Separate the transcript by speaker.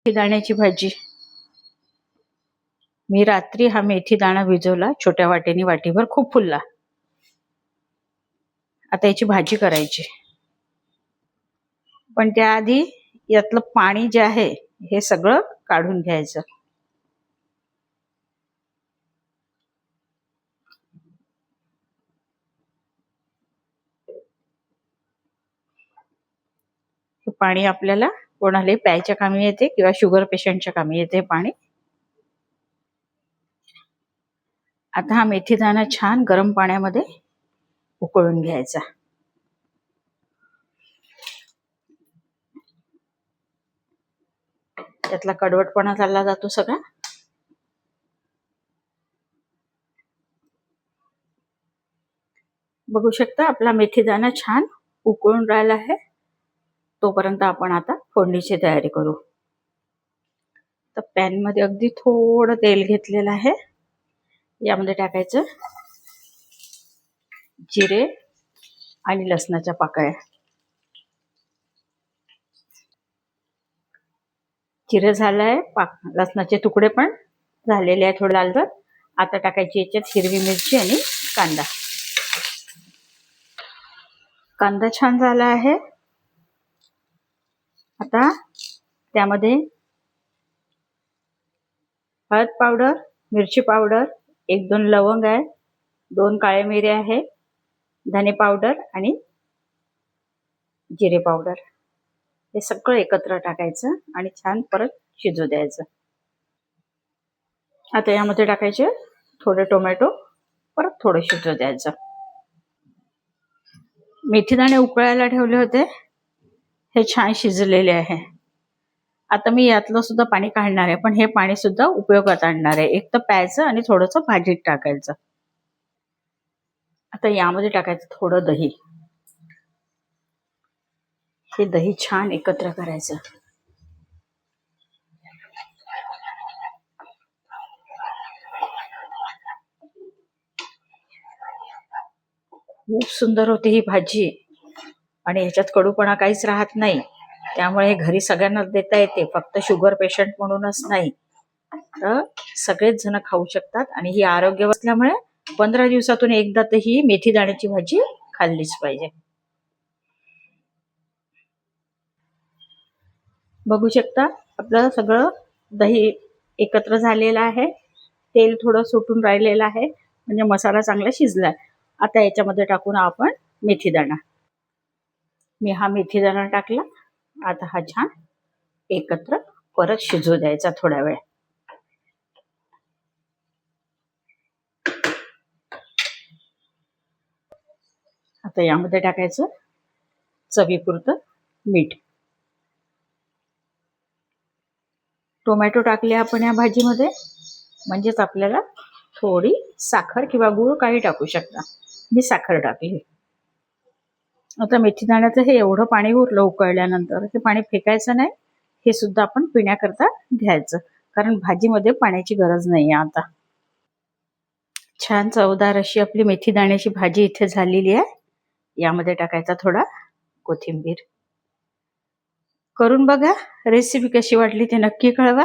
Speaker 1: मेथी दाण्याची भाजी. मी रात्री हा मेथी दाणा भिजवला छोट्या वाटीने, वाटीभर, खूप फुलला. आता याची भाजी करायची, पण त्याआधी यातलं पाणी जे आहे हे सगळं काढून घ्यायचं. हे पाणी आपल्याला कोणालाही प्यायच्या कामी येते किंवा शुगर पेशंटच्या कामी येते पाणी. आता हा मेथी दाणा छान गरम पाण्यामध्ये उकळून घ्यायचा. त्यातला कडवटपणा चालला जातो सगळा. बघू शकता आपला मेथी दाणा छान उकळून राहिला आहे. तोपर्यंत आपण आता फोडणीची तयारी करू. तर पॅन मध्ये अगदी थोडं तेल घेतलेलं आहे. यामध्ये टाकायचं जिरे आणि लसणाच्या पाकळ्या. जिरे झालंय, लसणाचे तुकडे पण झालेले आहे थोडे लालसर. आता टाकायची याच्यात हिरवी मिरची आणि कांदा. कांदा छान झाला आहे. आता त्यामध्ये हळद पावडर, मिरची पावडर, 1-2 लवंग आहे, 2 काळे मिरे आहे, धने पावडर आणि जिरे पावडर. हे सगळं एकत्र टाकायचं आणि छान परत शिजू द्यायचं. आता यामध्ये टाकायचे थोडे टोमॅटो, परत थोडं शिजू द्यायचं. मेथी दाणे उकळायला ठेवले होते, हे छान शिजलेले आहे. आता मी यातलं सुद्धा पाणी काढणार आहे, पण हे पाणी सुद्धा उपयोगात आणणार आहे. एक तर प्यायचं आणि थोडंसं भाजीत टाकायचं. आता यामध्ये टाकायचं थोडं दही. हे दही छान एकत्र करायचं. खूप सुंदर होते ही भाजी आणि ह्याच्यात कडूपणा काहीच राहत नाही. त्यामुळे हे घरी सगळ्यांना देता येते, फक्त शुगर पेशंट म्हणूनच नाही, तर सगळेच जण खाऊ शकतात. आणि ही आरोग्य असल्यामुळे 15 दिवसातून एकदा तर ही मेथी दाण्याची भाजी खाल्लीच पाहिजे. बघू शकता आपलं सगळं दही एकत्र झालेलं आहे. तेल थोडं सुटून राहिलेलं आहे, म्हणजे मसाला चांगला शिजलाय. आता याच्यामध्ये टाकून आपण मेथी दाणा. मी हा मेथी दाणा टाकला. आता हा छान एकत्र परत शिजू द्यायचा थोडा वेळ. आता यामध्ये टाकायचं चवीपुरतं मीठ. टोमॅटो टाकले आपण या भाजीमध्ये, म्हणजेच आपल्याला थोडी साखर किंवा गूळ काही टाकू शकता. मी साखर टाकली. आता मेथी दाण्याचं हे एवढं पाणी उरलं उकळल्यानंतर, हे पाणी फेकायचं नाही, हे सुद्धा आपण पिण्याकरता घ्यायचं, कारण भाजीमध्ये पाण्याची गरज नाही आहे. आता छान चवदार अशी आपली मेथी दाण्याची भाजी इथे झालेली आहे. यामध्ये टाकायचा थोडा कोथिंबीर. करून बघा, रेसिपी कशी वाटली ते नक्की कळवा.